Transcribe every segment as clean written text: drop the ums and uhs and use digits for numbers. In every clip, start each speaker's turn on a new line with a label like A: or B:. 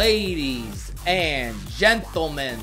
A: Ladies and gentlemen,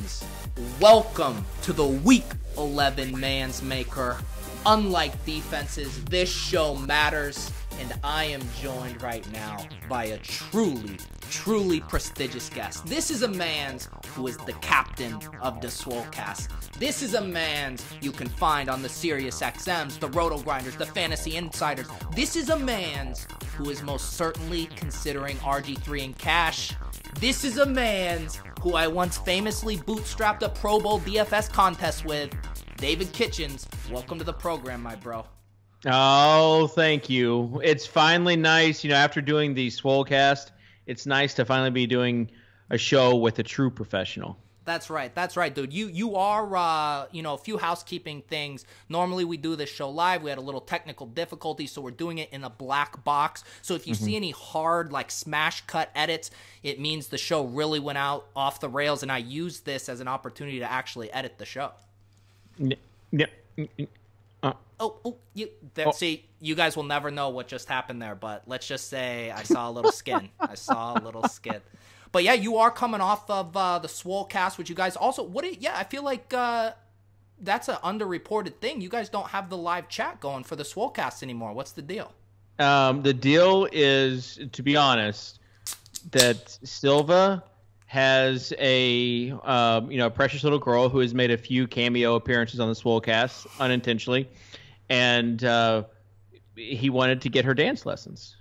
A: welcome to the Week 11 Man's Maker. Unlike defenses, this show matters, and I am joined right now by a truly prestigious guest. This is a man who is the captain of the Swolecast. This is a man you can find on the Sirius XMs, the Rotogrinders, the Fantasy Insiders. This is a man who is most certainly considering RG3 in cash. This is a man who I once famously bootstrapped a Pro Bowl DFS contest with. David Kitchens, welcome to the program, my bro.
B: Oh, thank you. It's finally nice, after doing the Swolecast, it's nice to finally be doing a show with a true professional.
A: That's right, dude. You are, a few housekeeping things. Normally we do this show live. We had a little technical difficulty, so we're doing it in a black box. So if you see any hard, smash cut edits, it means the show really went out off the rails, and I used this as an opportunity to actually edit the show. See, you guys will never know what just happened there, but let's just say I saw a little skin. But yeah, you are coming off of the Swolecast, which you guys also, I feel like that's an underreported thing. You guys don't have the live chat going for the Swolecast anymore. What's the deal?
B: The deal is, to be honest, that Silva has a precious little girl who has made a few cameo appearances on the Swolecast unintentionally, and he wanted to get her dance lessons,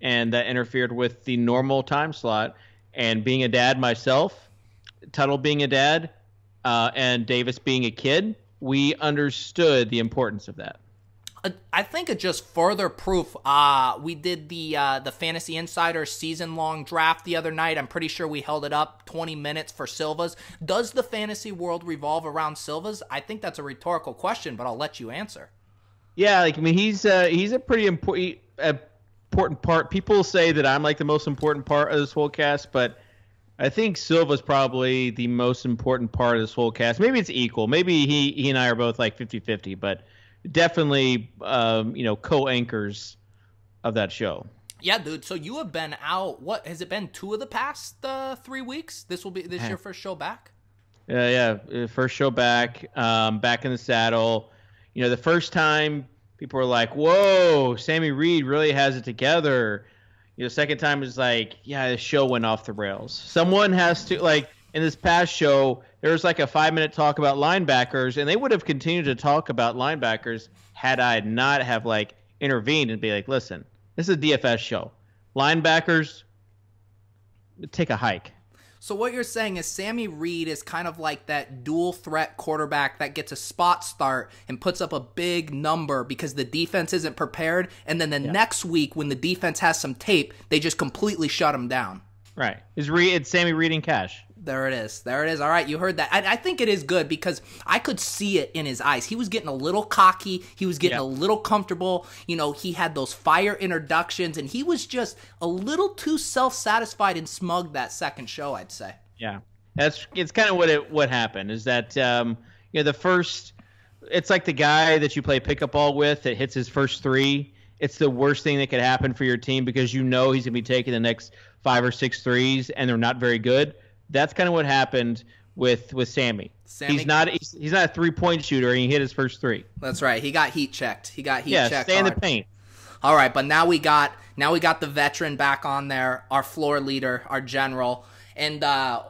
B: and that interfered with the normal time slot. And being a dad myself, Tuttle being a dad, and Davis being a kid, we understood the importance of that.
A: I think it's just further proof. We did the Fantasy Insiders season-long draft the other night. I'm pretty sure we held it up 20 minutes for Silvas. Does the fantasy world revolve around Silvas? I think that's a rhetorical question, but I'll let you answer.
B: Yeah, he's a pretty important part. People say that I'm the most important part of this whole cast, but I think Silva's probably the most important part of this whole cast. Maybe it's equal. Maybe he and I are both 50-50, but definitely co-anchors of that show.
A: Yeah, dude. So you have been out. What has it been? 2 of the past 3 weeks? This your first show back?
B: Yeah. First show back. Back in the saddle. The first time people were like, "Whoa, Sammy Reed really has it together." Second time is the show went off the rails. Someone has to in this past show, there was a 5-minute talk about linebackers, and they would have continued to talk about linebackers had I not have intervened and be listen, this is a DFS show. Linebackers, take a hike.
A: So what you're saying is Sammy Reed is kind of like that dual threat quarterback that gets a spot start and puts up a big number because the defense isn't prepared, and then next week when the defense has some tape, they just completely shut him down.
B: Right. It's Sammy Reed in cash.
A: There it is. All right, you heard that. I think it is good because I could see it in his eyes. He was getting a little cocky. He was getting a little comfortable. He had those fire introductions, and he was just a little too self-satisfied and smug that second show, I'd say.
B: Yeah. It's kind of what happened is that, the first – it's like the guy that you play pickup ball with that hits his first 3. It's the worst thing that could happen for your team because he's going to be taking the next 5 or 6 threes, and they're not very good. That's kind of what happened with Sammy. He's not a 3-point shooter, and he hit his first 3.
A: That's right. He got heat checked.
B: Stay in the paint.
A: All right, but now we got the veteran back on there, our floor leader, our general, and I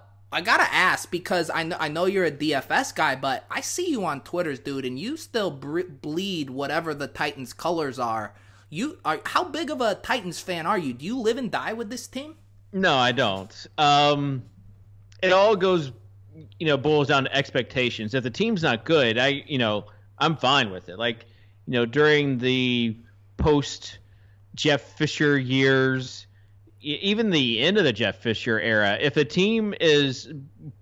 A: gotta ask because I know you're a DFS guy, but I see you on Twitter, dude, and you still bleed whatever the Titans colors are. How big of a Titans fan are you? Do you live and die with this team?
B: No, I don't. It all boils down to expectations. If the team's not good, I'm fine with it. During the post Jeff Fisher years, even the end of the Jeff Fisher era, if a team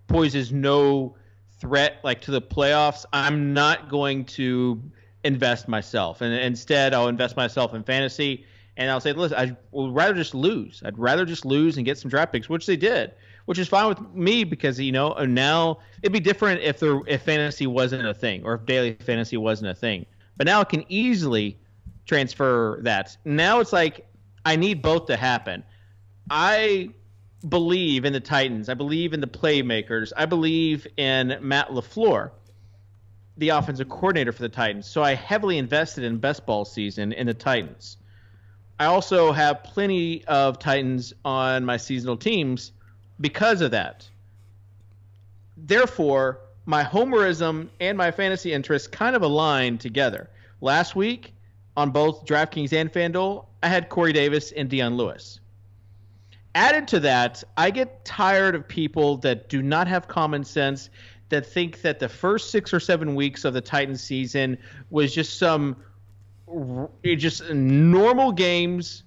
B: poses no threat to the playoffs, I'm not going to invest myself, and instead I'll invest myself in fantasy, and I'll say, listen, I would rather just lose. I'd rather just lose and get some draft picks, which they did, which is fine with me because now it'd be different if fantasy wasn't a thing or if daily fantasy wasn't a thing. But now I can easily transfer that. Now it's I need both to happen. I believe in the Titans. I believe in the playmakers. I believe in Matt LaFleur, the offensive coordinator for the Titans. So I heavily invested in best ball season in the Titans. I also have plenty of Titans on my seasonal teams because of that. Therefore, my homerism and my fantasy interests kind of align together. Last week, on both DraftKings and FanDuel, I had Corey Davis and Dion Lewis. Added to that, I get tired of people that do not have common sense, that think that the first 6 or 7 weeks of the Titans season was just normal games,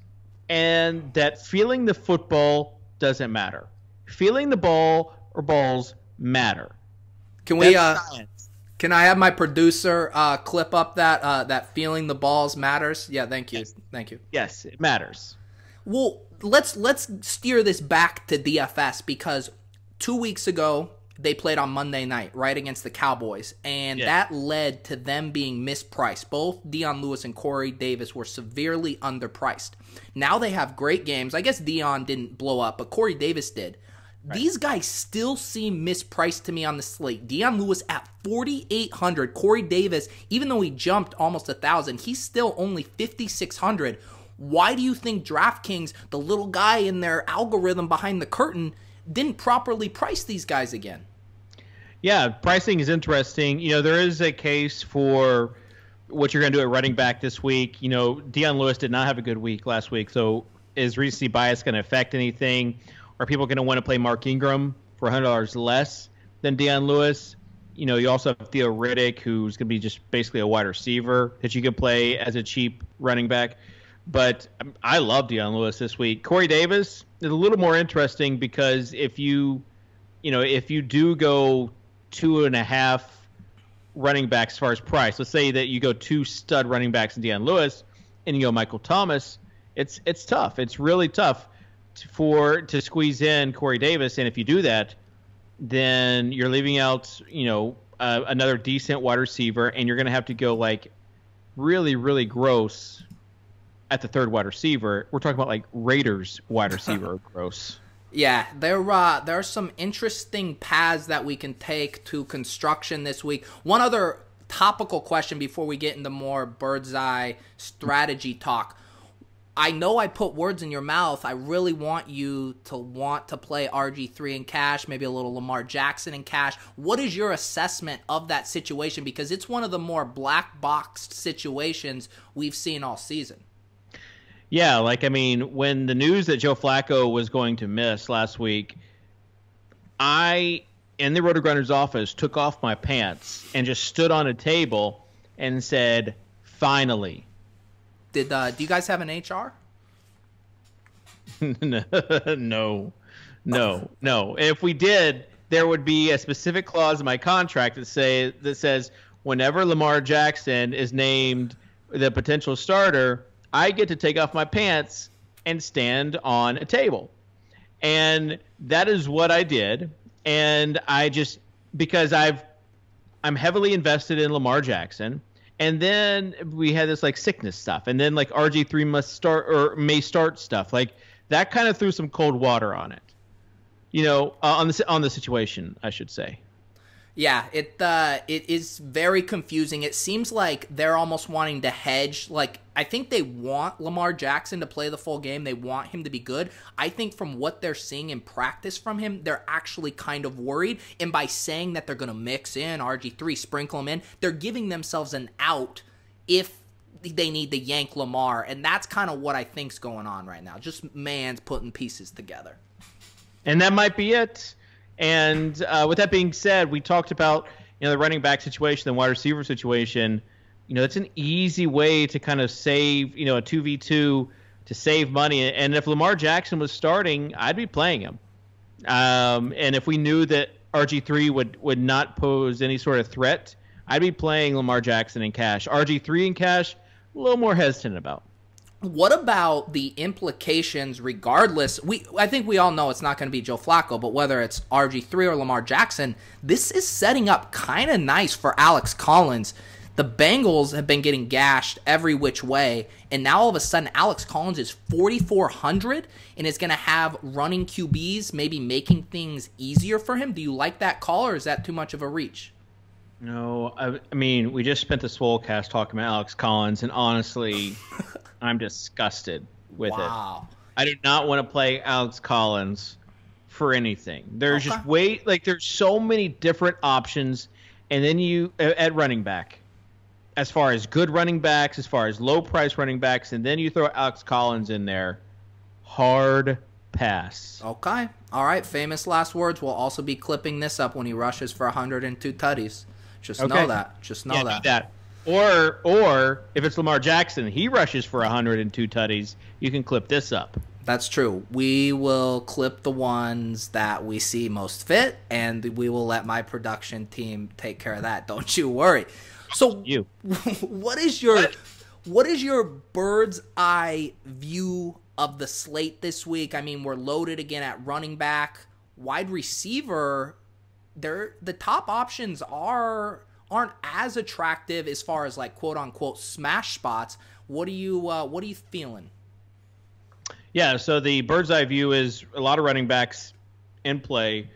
B: and that feeling the football doesn't matter. Feeling the ball or balls matter.
A: Can I have my producer clip up that feeling the balls matters? Yeah, thank you.
B: Yes.
A: Thank you.
B: Yes, it matters.
A: Well, let's steer this back to DFS, because 2 weeks ago they played on Monday night, right, against the Cowboys, and that led to them being mispriced. Both Dion Lewis and Corey Davis were severely underpriced. Now they have great games. I guess Dion didn't blow up, but Corey Davis did. Right. These guys still seem mispriced to me on the slate. Dion Lewis at 4,800. Corey Davis, even though he jumped almost 1,000, he's still only 5,600. Why do you think DraftKings, the little guy in their algorithm behind the curtain, didn't properly price these guys again?
B: Yeah, pricing is interesting. There is a case for what you're going to do at running back this week. Dion Lewis did not have a good week last week, so is recency bias going to affect anything? Are people going to want to play Mark Ingram for $100 less than Dion Lewis? You also have Theo Riddick, who's going to be just basically a wide receiver that you can play as a cheap running back. But I love Dion Lewis this week. Corey Davis is a little more interesting, because if you do go 2.5 running backs as far as price, let's say that you go 2 stud running backs in Dion Lewis and you go Michael Thomas, it's tough. It's really tough to squeeze in Corey Davis, and if you do that, then you're leaving out another decent wide receiver, and you're going to have to go like really, really gross at the third wide receiver. We're talking about like Raiders wide receiver gross.
A: Yeah, there are some interesting paths that we can take to construction this week. One other topical question before we get into more bird's eye strategy talk. I know I put words in your mouth. I really want you to want to play RG3 in cash, maybe a little Lamar Jackson in cash. What is your assessment of that situation? Because it's one of the more black boxed situations we've seen all season.
B: Yeah, when the news that Joe Flacco was going to miss last week, I, in the Rotogrinders office, took off my pants and just stood on a table and said, finally.
A: Do you guys have an HR?
B: No. If we did, there would be a specific clause in my contract that says whenever Lamar Jackson is named the potential starter, I get to take off my pants and stand on a table. And that is what I did. And because I'm heavily invested in Lamar Jackson. And then we had this sickness stuff, and then RG3 must start or may start stuff. That kind of threw some cold water on it, on the situation, I should say.
A: Yeah, it is very confusing. It seems like they're almost wanting to hedge. I think they want Lamar Jackson to play the full game. They want him to be good. I think from what they're seeing in practice from him, they're actually kind of worried. And by saying that they're going to mix in RG3, sprinkle him in, they're giving themselves an out if they need to yank Lamar. And that's kind of what I think's going on right now. Just Manz putting pieces together.
B: And that might be it. And with that being said, we talked about the running back situation, the wide receiver situation. It's an easy way to kind of save, a 2v2 to save money. And if Lamar Jackson was starting, I'd be playing him. And if we knew that RG3 would not pose any sort of threat, I'd be playing Lamar Jackson in cash. RG3 in cash, a little more hesitant about.
A: What about the implications regardless? I think we all know it's not going to be Joe Flacco, but whether it's RG3 or Lamar Jackson, this is setting up kind of nice for Alex Collins. The Bengals have been getting gashed every which way, and now all of a sudden Alex Collins is 4,400 and is going to have running QBs maybe making things easier for him. Do you like that call, or is that too much of a reach?
B: No, I mean, we just spent the Swolecast talking about Alex Collins, and honestly, I'm disgusted with it. I do not want to play Alex Collins for anything. There's just there's so many different options, and then you at running back, as far as good running backs, as far as low price running backs, and then you throw Alex Collins in there. Hard pass.
A: Okay. All right. Famous last words. We'll also be clipping this up when he rushes for 102 tutties. Just know that. Just know that.
B: Or if it's Lamar Jackson, he rushes for 102 tutties, you can clip this up.
A: That's true. We will clip the ones that we see most fit, and we will let my production team take care of that. Don't you worry. So, what is your bird's eye view of the slate this week? I mean, we're loaded again at running back, wide receiver. The top options aren't as attractive as far as like quote unquote smash spots. What are you feeling?
B: Yeah, so the bird's eye view is a lot of running backs in play.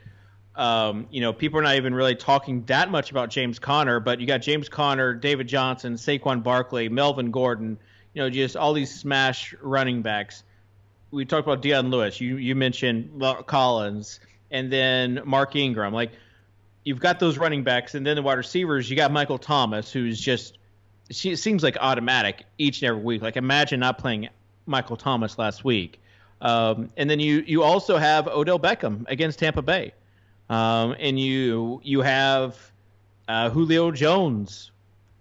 B: People are not even really talking that much about James Conner, but you got James Conner, David Johnson, Saquon Barkley, Melvin Gordon, just all these smash running backs. We talked about Deion Lewis. You mentioned Collins, and then Mark Ingram. Like, you've got those running backs, and then the wide receivers, you got Michael Thomas, who's just – it seems like automatic each and every week. Like, imagine not playing Michael Thomas last week. And then you also have Odell Beckham against Tampa Bay. And you have Julio Jones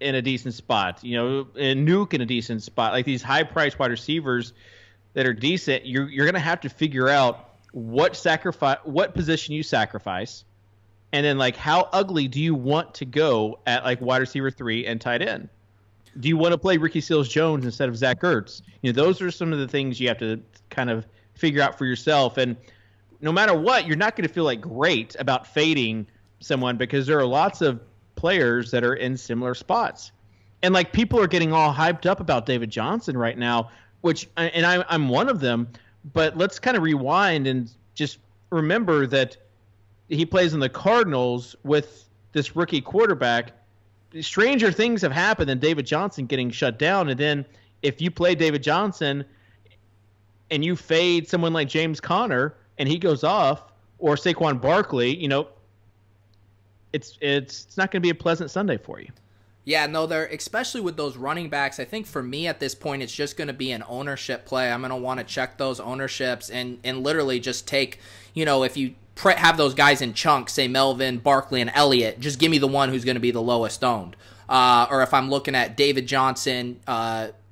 B: in a decent spot, and Nuke in a decent spot. Like, these high-priced wide receivers that are decent, you're going to have to figure out what position you sacrifice, and then, like, how ugly do you want to go at, like, wide receiver 3 and tight end? Do you want to play Ricky Seals-Jones instead of Zach Ertz? Those are some of the things you have to kind of figure out for yourself. And no matter what, you're not going to feel like great about fading someone, because there are lots of players that are in similar spots. And, like, people are getting all hyped up about David Johnson right now, I'm one of them, but let's kind of rewind and just remember that he plays in the Cardinals with this rookie quarterback. Stranger things have happened than David Johnson getting shut down. And then if you play David Johnson and you fade someone like James Conner and he goes off, or Saquon Barkley, it's not going to be a pleasant Sunday for you.
A: Yeah, no, especially with those running backs, I think for me at this point, it's just going to be an ownership play. I'm going to want to check those ownerships and literally just take, if you have those guys in chunks, say Melvin, Barkley, and Elliott, just give me the one who's going to be the lowest owned. Or if I'm looking at David Johnson,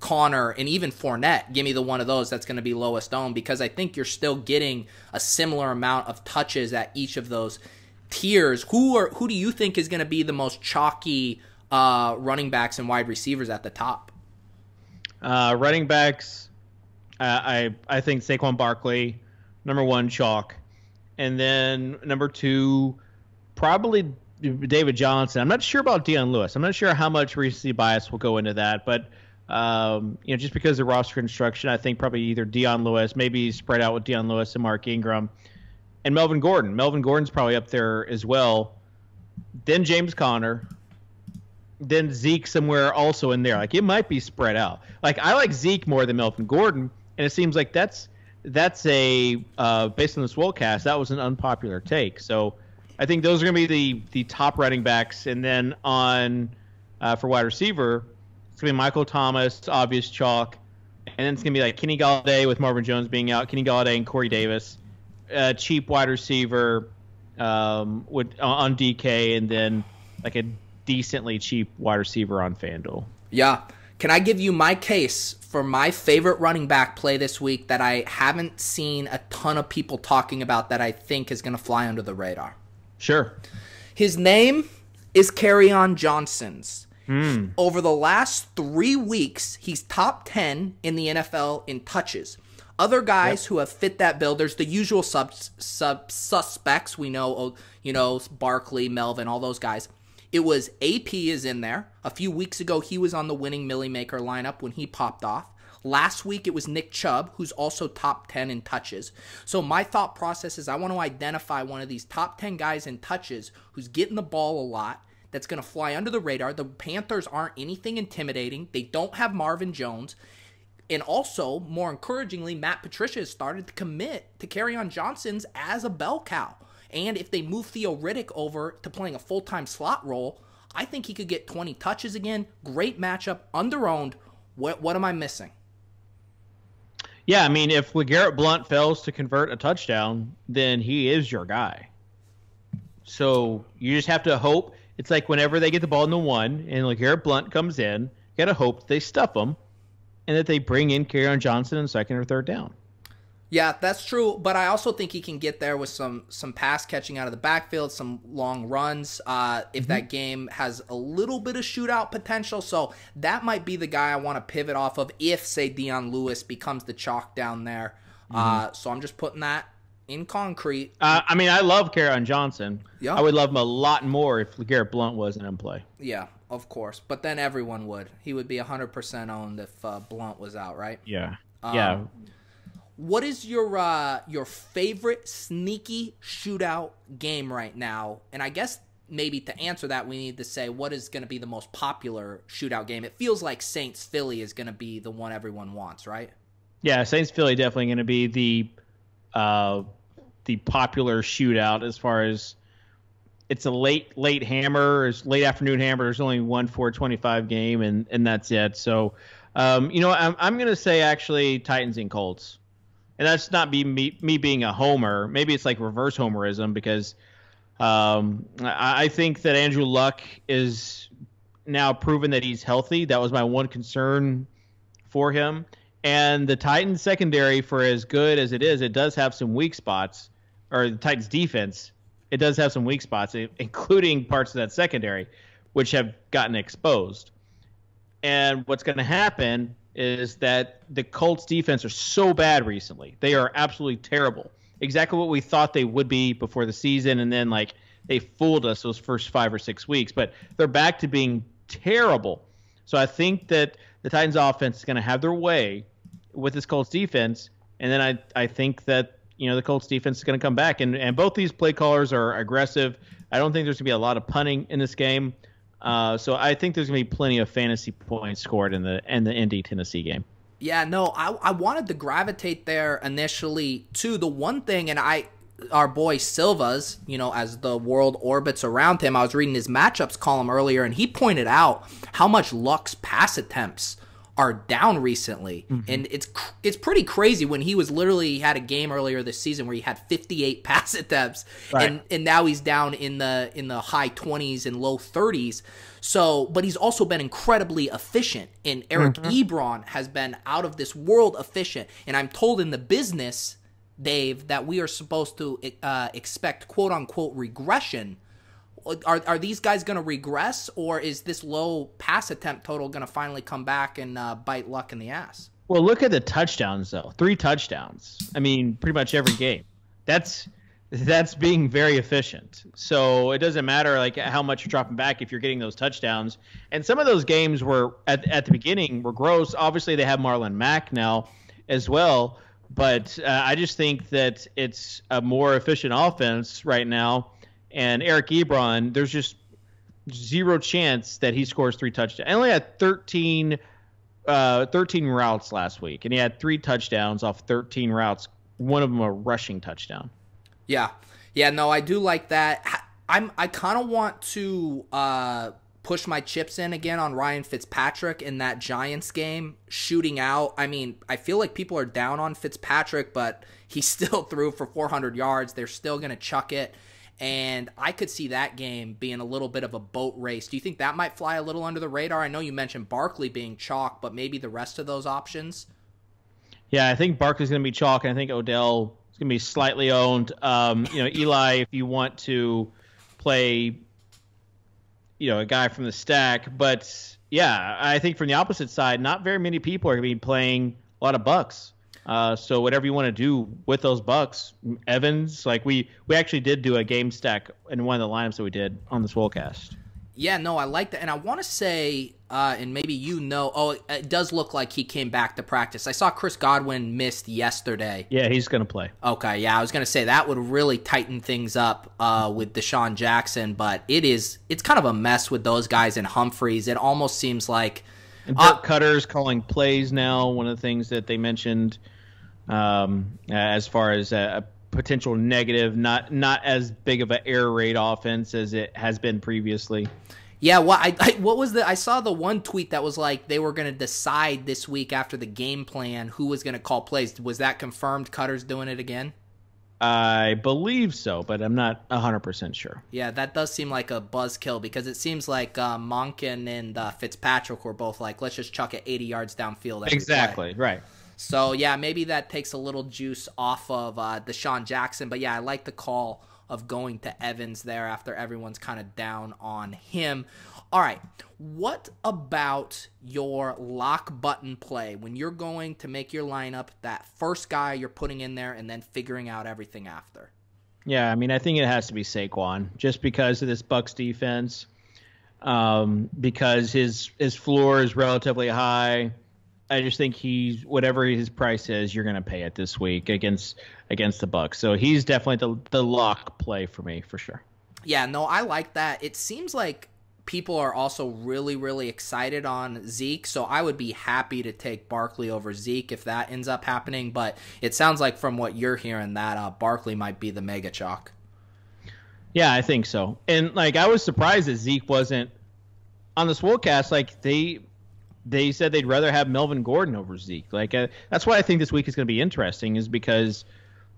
A: Connor, and even Fournette, give me the one of those that's going to be lowest owned, because I think you're still getting a similar amount of touches at each of those tiers. Who do you think is going to be the most chalky running backs and wide receivers at the top?
B: Running backs, I think Saquon Barkley, number 1, chalk. And then number 2, probably David Johnson. I'm not sure about Deion Lewis. I'm not sure how much recency bias will go into that. But, just because of roster construction, I think probably either Deion Lewis, maybe spread out with Deion Lewis and Mark Ingram, and Melvin Gordon. Melvin Gordon's probably up there as well. Then James Conner. Then Zeke somewhere also in there. Like, it might be spread out. Like, I like Zeke more than Melvin Gordon, and it seems like that's a based on the Swolecast, that was an unpopular take. So I think those are going to be the top running backs. And then on for wide receiver, it's going to be Michael Thomas, obvious chalk. And then it's going to be like Kenny Golladay with Marvin Jones being out, Kenny Golladay and Corey Davis. Cheap wide receiver on DK, and then like a decently cheap wide receiver on FanDuel.
A: Yeah. Can I give you my case for my favorite running back play this week that I haven't seen a ton of people talking about that I think is going to fly under the radar?
B: Sure.
A: His name is Kerryon Johnson's. Over the last 3 weeks, he's top 10 in the NFL in touches. Other guys who have fit that bill, there's the usual suspects. We know, Barkley, Melvin, all those guys. It was AP is in there. A few weeks ago, he was on the winning Millie Maker lineup when he popped off. Last week, it was Nick Chubb, who's also top 10 in touches. So my thought process is I want to identify one of these top 10 guys in touches who's getting the ball a lot, that's going to fly under the radar. The Panthers aren't anything intimidating. They don't have Marvin Jones. And also, more encouragingly, Matt Patricia has started to commit to Kerryon Johnson's as a bell cow. And if they move Theo Riddick over to playing a full-time slot role, I think he could get 20 touches again. Great matchup, under-owned. What am I missing?
B: Yeah, I mean, if LeGarrette Blount fails to convert a touchdown, then he is your guy. So you just have to hope. It's like whenever they get the ball in the one and LeGarrette Blount comes in, you got to hope they stuff him and that they bring in Kerryon Johnson in second or third down.
A: Yeah, that's true, but I also think he can get there with some pass catching out of the backfield, some long runs, if that game has a little bit of shootout potential. So that might be the guy I want to pivot off of if, say, Dion Lewis becomes the chalk down there. So I'm just putting that in concrete.
B: I mean, I love Kerryon Johnson.
A: Yeah.
B: I would love him a lot more if LeGarrette Blount wasn't in play.
A: Yeah, of course. But then everyone would. He would be 100% owned if Blount was out, right?
B: Yeah. Yeah.
A: What is your favorite sneaky shootout game right now? And I guess maybe to answer that, we need to say what is going to be the most popular shootout game. It feels like Saints-Philly is going to be the one everyone wants, right?
B: Yeah, Saints-Philly definitely going to be the popular shootout as far as it's a late hammer, it's late afternoon hammer. There's only one 425 game, and that's it. So, I'm going to say actually Titans and Colts. And that's not me being a homer. Maybe it's like reverse homerism because I think that Andrew Luck is now proven that he's healthy. That was my one concern for him. And the Titans secondary, for as good as it is, it does have some weak spots. Or the Titans defense, it does have some weak spots, including parts of that secondary, which have gotten exposed. And what's going to happen is that the Colts defense are so bad recently. They are absolutely terrible. Exactly what we thought they would be before the season, and then they fooled us those first 5 or 6 weeks. But they're back to being terrible. So I think that the Titans offense is going to have their way with this Colts defense, and then I think that the Colts defense is going to come back. And both these play callers are aggressive. I don't think there's going to be a lot of punting in this game. So I think there's going to be plenty of fantasy points scored in the Indy-Tennessee game.
A: Yeah, no, I wanted to gravitate there initially too. The one thing, and our boy Silva's, as the world orbits around him, I was reading his matchups column earlier, and he pointed out how much Luck's pass attempts are down recently. And it's pretty crazy when he had a game earlier this season where he had 58 pass attempts, right. and now he's down in the high 20s and low 30s. So, but he's also been incredibly efficient, and Eric Ebron has been out of this world efficient. And I'm told in the business, Dave, that we are supposed to expect quote unquote regression. Are these guys going to regress, or is this low pass attempt total going to finally come back and bite Luck in the ass?
B: Well, look at the touchdowns, though. 3 touchdowns. I mean, pretty much every game. That's being very efficient. So it doesn't matter how much you're dropping back if you're getting those touchdowns. And some of those games were at the beginning were gross. Obviously, they have Marlon Mack now as well. But I just think that it's a more efficient offense right now. And Eric Ebron, there's just zero chance that he scores 3 touchdowns. I only had 13 routes last week, and he had 3 touchdowns off 13 routes. One of them a rushing touchdown. Yeah,
A: no, I do like that. I kind of want to push my chips in again on Ryan Fitzpatrick in that Giants game, shooting out. I mean, I feel like people are down on Fitzpatrick, but he still threw for 400 yards. They're still going to chuck it. And I could see that game being a little bit of a boat race. Do you think that might fly a little under the radar? I know you mentioned Barkley being chalk, but maybe the rest of those options?
B: Yeah, I think Barkley's going to be chalk, and I think Odell is going to be slightly owned. Eli, if you want to play, a guy from the stack. But, yeah, I think from the opposite side, not very many people are going to be playing a lot of Bucks. So whatever you want to do with those Bucks, Evans, we actually did do a game stack in one of the lineups that we did on the Swolecast.
A: Yeah, no, I like that. And I want to say, and maybe it does look like he came back to practice. I saw Chris Godwin missed yesterday.
B: Yeah, he's going to play.
A: Okay, yeah, I was going to say that would really tighten things up with Deshaun Jackson, but it's kind of a mess with those guys and Humphreys. It almost seems like...
B: And Dirk Cutter's calling plays now, one of the things that they mentioned as far as a potential negative, not as big of an air raid offense as it has been previously.
A: Yeah, well, I saw the one tweet that was like they were going to decide this week after the game plan who was going to call plays. Was that confirmed? Cutter's doing it again?
B: I believe so, but I'm not 100% sure.
A: Yeah, that does seem like a buzzkill because it seems like Monken and Fitzpatrick were both like, let's just chuck it 80 yards downfield.
B: Exactly, right.
A: So, yeah, maybe that takes a little juice off of Deshaun Jackson. But, yeah, I like the call of going to Evans there after everyone's kind of down on him. All right, what about your lock button play when you're going to make your lineup, that first guy you're putting in there and then figuring out everything after?
B: Yeah, I mean, I think it has to be Saquon just because of this Bucs defense, because his floor is relatively high. I just think whatever his price is, you're going to pay it this week against the Bucs. So he's definitely the lock play for me for sure.
A: Yeah, no, I like that. It seems like people are also really, really excited on Zeke, so I would be happy to take Barkley over Zeke if that ends up happening. But it sounds like from what you're hearing that Barkley might be the mega chalk.
B: Yeah, I think so. And I was surprised that Zeke wasn't on the Swolecast. They said they'd rather have Melvin Gordon over Zeke. That's why I think this week is going to be interesting, is because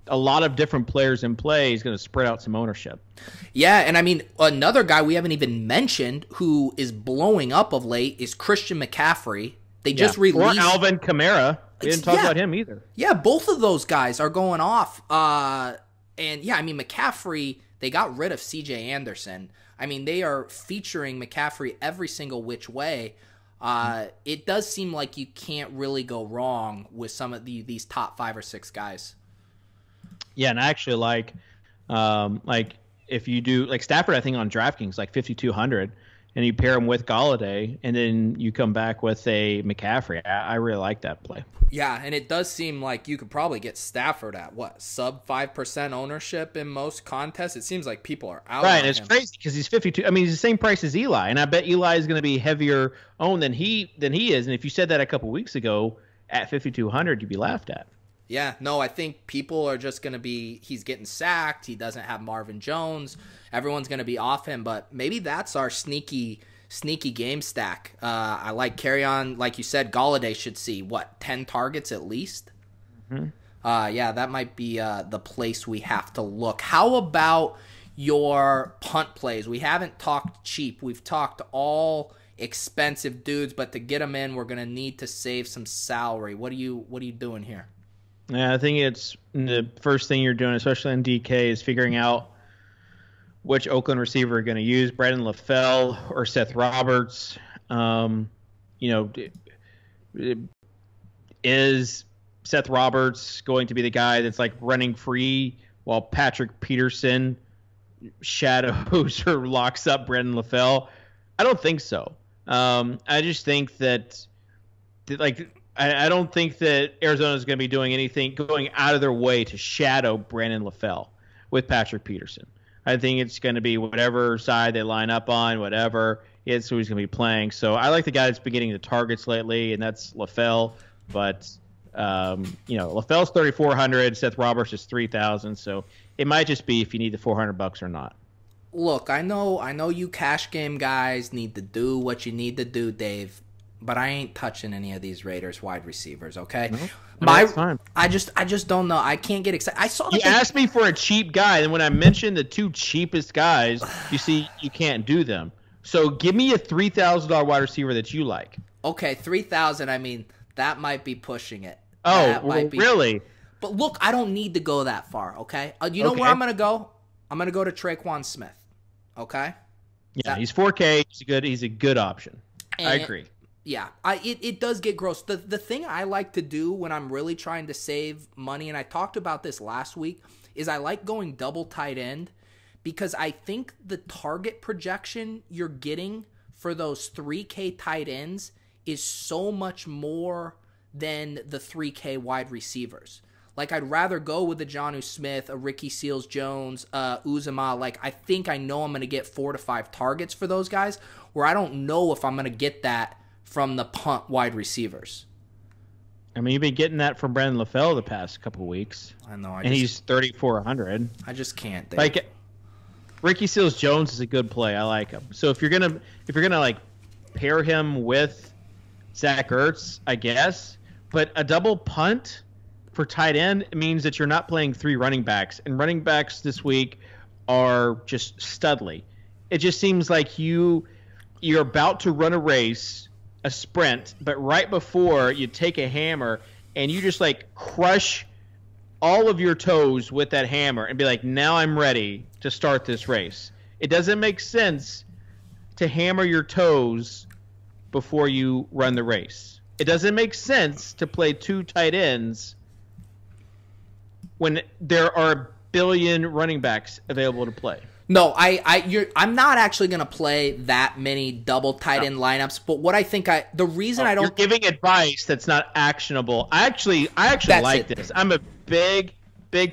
B: a lot of different players in play is going to spread out some ownership.
A: Yeah, and I mean, another guy we haven't even mentioned who is blowing up of late is Christian McCaffrey. They just released...
B: Or Alvin Kamara. We didn't talk about him either.
A: Yeah, both of those guys are going off. And yeah, I mean, McCaffrey, they got rid of CJ Anderson. I mean, they are featuring McCaffrey every single which way. It does seem like you can't really go wrong with some of these top 5 or 6 guys.
B: Yeah, and I actually if you do Stafford, I think on DraftKings 5,200, and you pair him with Golladay, and then you come back with a McCaffrey. I really like that play.
A: Yeah, and it does seem like you could probably get Stafford at sub 5% ownership in most contests. It seems like people are out.
B: Right,
A: and
B: it's crazy because he's 52. I mean, he's the same price as Eli, and I bet Eli is going to be heavier owned than he is. And if you said that a couple weeks ago at 5,200, you'd be laughed at.
A: Yeah, no, I think people are just going to be, he's getting sacked. He doesn't have Marvin Jones. Everyone's going to be off him, but maybe that's our sneaky game stack. I like carry on. Like you said, Golladay should see, 10 targets at least?
B: Mm-hmm.
A: Yeah, that might be the place we have to look. How about your punt plays? We haven't talked cheap. We've talked all expensive dudes, but to get them in, we're going to need to save some salary. What are you doing here?
B: Yeah, I think it's the first thing you're doing, especially in DK, is figuring out which Oakland receiver you're going to use, Brandon LaFell or Seth Roberts. Is Seth Roberts going to be the guy that's running free while Patrick Peterson shadows or locks up Brandon LaFell? I don't think so. I just think that I don't think that Arizona is going to be doing anything, going out of their way to shadow Brandon LaFell with Patrick Peterson. I think it's going to be whatever side they line up on, whatever. It's who he's going to be playing. So I like the guy that's been getting the targets lately, and that's LaFell. But, LaFell's 3,400, Seth Roberts is 3,000. So it might just be if you need the $400 or not.
A: Look, I know you cash game guys need to do what you need to do, Dave. But I ain't touching any of these Raiders wide receivers, okay?
B: No, that's fine.
A: I just don't know. I can't get excited. I saw
B: you asked me for a cheap guy, and when I mentioned the 2 cheapest guys, you see you can't do them. So give me a $3,000 wide receiver that you like.
A: Okay, 3,000. I mean, that might be pushing it.
B: Really?
A: But look, I don't need to go that far, okay? You know where I'm gonna go? I'm gonna go to Traquan Smith, okay?
B: Yeah, he's 4K. He's a good option. I agree.
A: Yeah, it does get gross. The thing I like to do when I'm really trying to save money, and I talked about this last week, is I like going double tight end because I think the target projection you're getting for those 3K tight ends is so much more than the 3K wide receivers. Like, I'd rather go with a Jonnu Smith, a Ricky Seals-Jones, Uzomah. Like, I think I know I'm going to get 4 to 5 targets for those guys, where I don't know if I'm going to get that from the punt wide receivers.
B: I mean, you've been getting that from Brandon LaFell the past couple of weeks.
A: I know.
B: He's 3,400.
A: I just can't. Dave.
B: Like, Ricky Seals-Jones is a good play. I like him. So if you're gonna like pair him with Zach Ertz, I guess. But a double punt for tight end means that you're not playing 3 running backs, and running backs this week are just studly. It just seems like you're about to run a sprint, but right before you take a hammer and you just like crush all of your toes with that hammer and be like, now I'm ready to start this race. It doesn't make sense to hammer your toes before you run the race. It doesn't make sense to play 2 tight ends when there are a billion running backs available to play.
A: No, I'm not actually going to play that many double tight end lineups. But what I think the reason I don't,
B: you're giving advice that's not actionable. I actually like this. I'm a big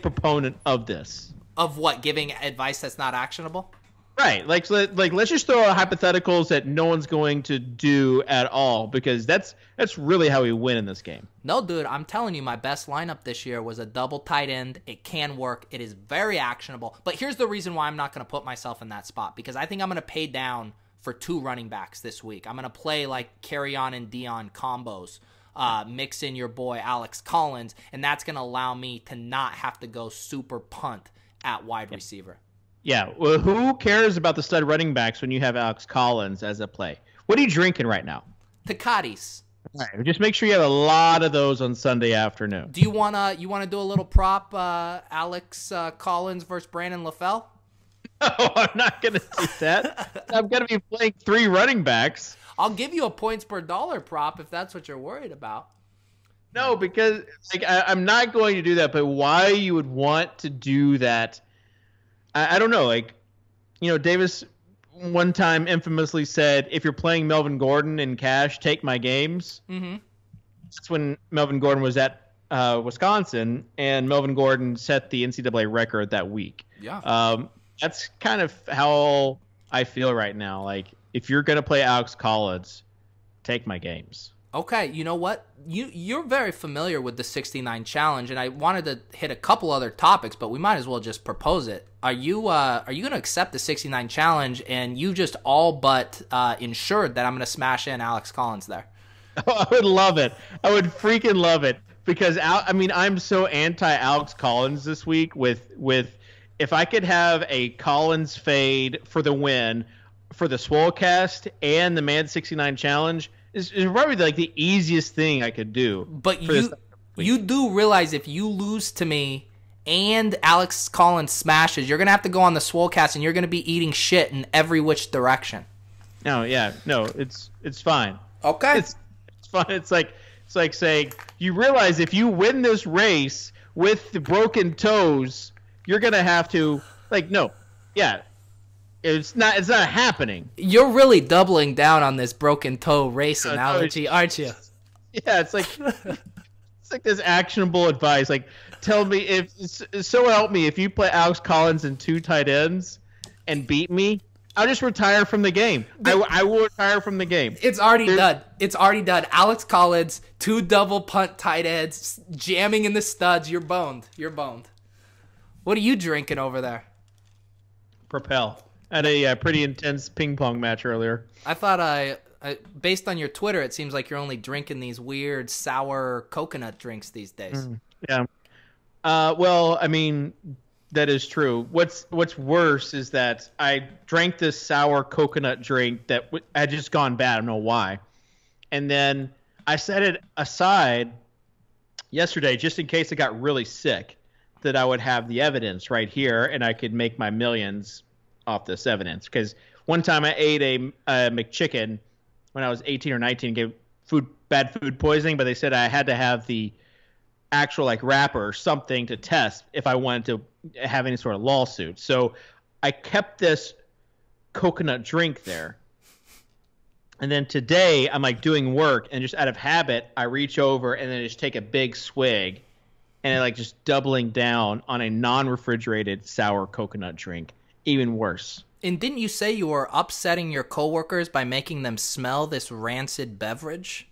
B: proponent of this.
A: Of what? Giving advice that's not actionable?
B: Right. Like let's just throw out hypotheticals that no one's going to do at all, because that's really how we win in this game.
A: No, dude, I'm telling you, my best lineup this year was a double tight end. It can work. It is very actionable. But here's the reason why I'm not going to put myself in that spot, because I think I'm going to pay down for 2 running backs this week. I'm going to play like Kerryon and Dion combos. Mix in your boy Alex Collins, and that's going to allow me to not have to go super punt at wide receiver.
B: Yeah, well, who cares about the stud running backs when you have Alex Collins as a play? What are you drinking right now?
A: Tecatis.
B: All right, just make sure you have a lot of those on Sunday afternoon.
A: Do you wanna do a little prop, Alex Collins versus Brandon LaFell?
B: No, I'm not gonna do that. I'm gonna be playing 3 running backs.
A: I'll give you a points per dollar prop if that's what you're worried about.
B: No, because I'm not going to do that. But why you would want to do that? I don't know. Like, Davis one time infamously said, if you're playing Melvin Gordon in cash, take my games.
A: Mm-hmm.
B: That's when Melvin Gordon was at Wisconsin, and Melvin Gordon set the NCAA record that week.
A: Yeah.
B: That's kind of how I feel right now. Like, if you're going to play Alex Collins, take my games.
A: Okay, you know what? You're very familiar with the 69 challenge, and I wanted to hit a couple other topics, but we might as well just propose it. Are you going to accept the 69 challenge, and you just all but ensured that I'm going to smash in Alex Collins there?
B: Oh, I would love it. I would freaking love it, because I'm so anti Alex Collins this week with if I could have a Collins fade for the win for the Swolecast and the Manz 69 challenge. Is probably like the easiest thing I could do.
A: But you do realize if you lose to me and Alex Collins smashes, you're going to have to go on the Swolecast and you're going to be eating shit in every which direction.
B: No, it's fine.
A: Okay.
B: It's fine. It's like saying, you realize if you win this race with the broken toes, you're going to have to It's not happening.
A: You're really doubling down on this broken toe race analogy, aren't you?
B: Yeah, it's like this actionable advice. Like, tell me so help me if you play Alex Collins and 2 tight ends and beat me, I'll just retire from the game. I will retire from the game.
A: It's already done. It's already done. Alex Collins, 2 double punt tight ends, jamming in the studs. You're boned. What are you drinking over there?
B: Propel. Had a pretty intense ping pong match earlier.
A: I thought based on your Twitter, it seems like you're only drinking these weird sour coconut drinks these days.
B: Yeah. Well, I mean, that is true. What's worse is that I drank this sour coconut drink that had just gone bad. I don't know why. And then I set it aside yesterday just in case I got really sick, that I would have the evidence right here and I could make my millions off this evidence. Because one time I ate a McChicken when I was 18 or 19, gave bad food poisoning, but they said I had to have the actual wrapper or something to test if I wanted to have any sort of lawsuit. So I kept this coconut drink there. And then today I'm like doing work, and just out of habit, I reach over and then just take a big swig, and I like just doubling down on a non-refrigerated sour coconut drink. Even worse.
A: And didn't you say you were upsetting your coworkers by making them smell this rancid beverage?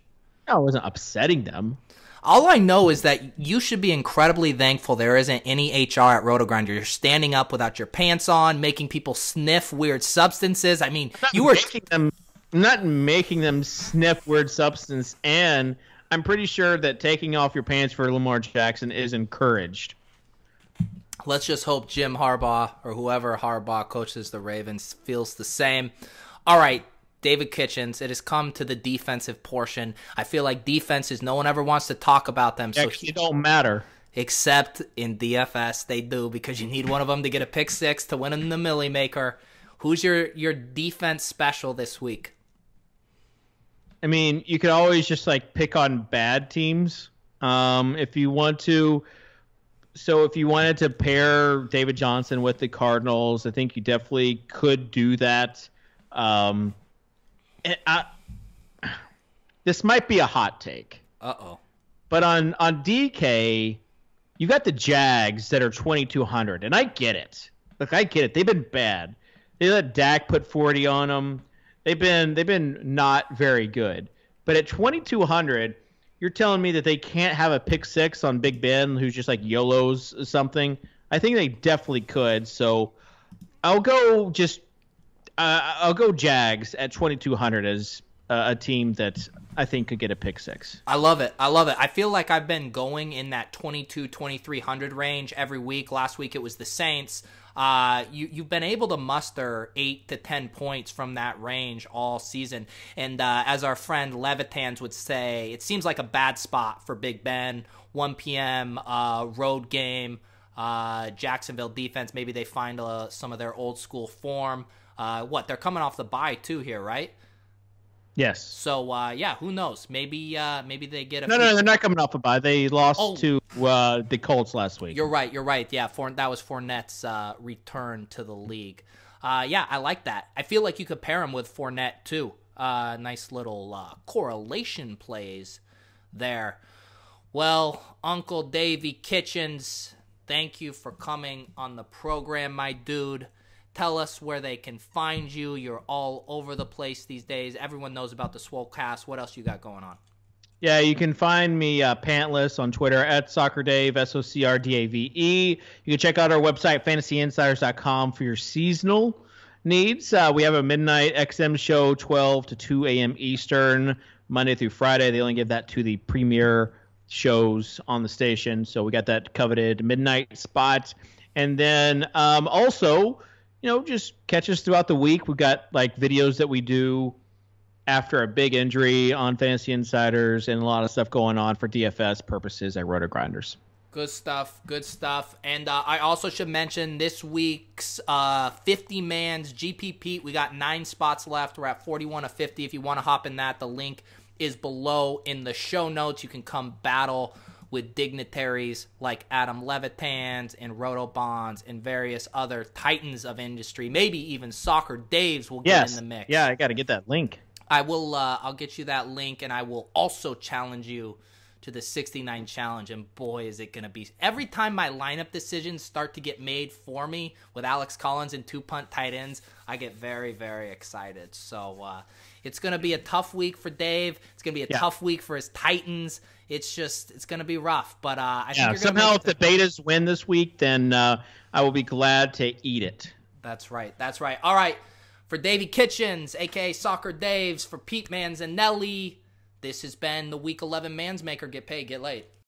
B: No, I wasn't upsetting them.
A: All I know is that you should be incredibly thankful there isn't any HR at Rotogrinders. You're standing up without your pants on, making people sniff weird substances. I mean, you were...
B: I'm not making them sniff weird substance, and I'm pretty sure that taking off your pants for Lamar Jackson is encouraged.
A: Let's just hope Jim Harbaugh or whoever Harbaugh coaches the Ravens feels the same. All right, David Kitchens, it has come to the defensive portion. I feel like defenses, no one ever wants to talk about them.
B: So it don't matter.
A: Except in DFS, they do, because you need one of them to get a pick six to win in the Millie Maker. Who's your defense special this week?
B: I mean, you could always just like pick on bad teams if you want to. So if you wanted to pair David Johnson with the Cardinals, I think you definitely could do that. This might be a hot take.
A: Uh-oh.
B: But on DK, you got the Jags that are 2,200, and I get it. Look, I get it. They've been bad. They let Dak put 40 on them. They've been not very good. But at 2,200, you're telling me that they can't have a pick six on Big Ben, who's just like YOLOs or something? I think they definitely could. So I'll go Jags at 2,200 as a team that I think could get a pick six.
A: I love it. I feel like I've been going in that 2,300 range every week. Last week it was the Saints. You've been able to muster 8 to 10 points from that range all season. And as our friend Levitans would say, it seems like a bad spot for Big Ben. 1 p.m. Road game. Jacksonville defense, maybe they find some of their old school form. They're coming off the bye too here, right?
B: Yes.
A: So, who knows? Maybe they get a...
B: No, they're not coming off a bye. They lost to the Colts last week.
A: You're right. Yeah, that was Fournette's return to the league. I like that. I feel like you could pair him with Fournette, too. Nice little correlation plays there. Well, Uncle Davey Kitchens, thank you for coming on the program, my dude. Tell us where they can find you. You're all over the place these days. Everyone knows about the Swolecast. What else you got going on?
B: Yeah, you can find me pantless on Twitter at Socrdave, Socrdave. You can check out our website, fantasyinsiders.com, for your seasonal needs. We have a midnight XM show, 12 to 2 a.m. Eastern, Monday through Friday. They only give that to the premier shows on the station, so we got that coveted midnight spot. And then also... just catch us throughout the week. We've got like videos that we do after a big injury on Fantasy Insiders, and a lot of stuff going on for DFS purposes at Rotogrinders.
A: Good stuff. And I also should mention this week's 50 Manz GP Pete. We got 9 spots left. We're at 41 of 50. If you want to hop in that, the link is below in the show notes. You can come battle with dignitaries like Adam Levitans and Rotobonds and various other titans of industry. Maybe even Socrdaves will get in the mix.
B: Yeah, I got to get that link.
A: I will. I'll get you that link, and I will also challenge you to the 69 challenge. And boy, is it going to be... Every time my lineup decisions start to get made for me with Alex Collins and 2 punt tight ends, I get very, very excited. So it's going to be a tough week for Dave. It's going to be a tough week for his Titans. It's going to be rough, but I think you're
B: somehow if the Betas win this week, then I will be glad to eat it.
A: That's right. All right, for Davey Kitchens, a.k.a. Socrdaves, for Pete Manzanelli, this has been the Week 11 Mansmaker. Get paid, get laid.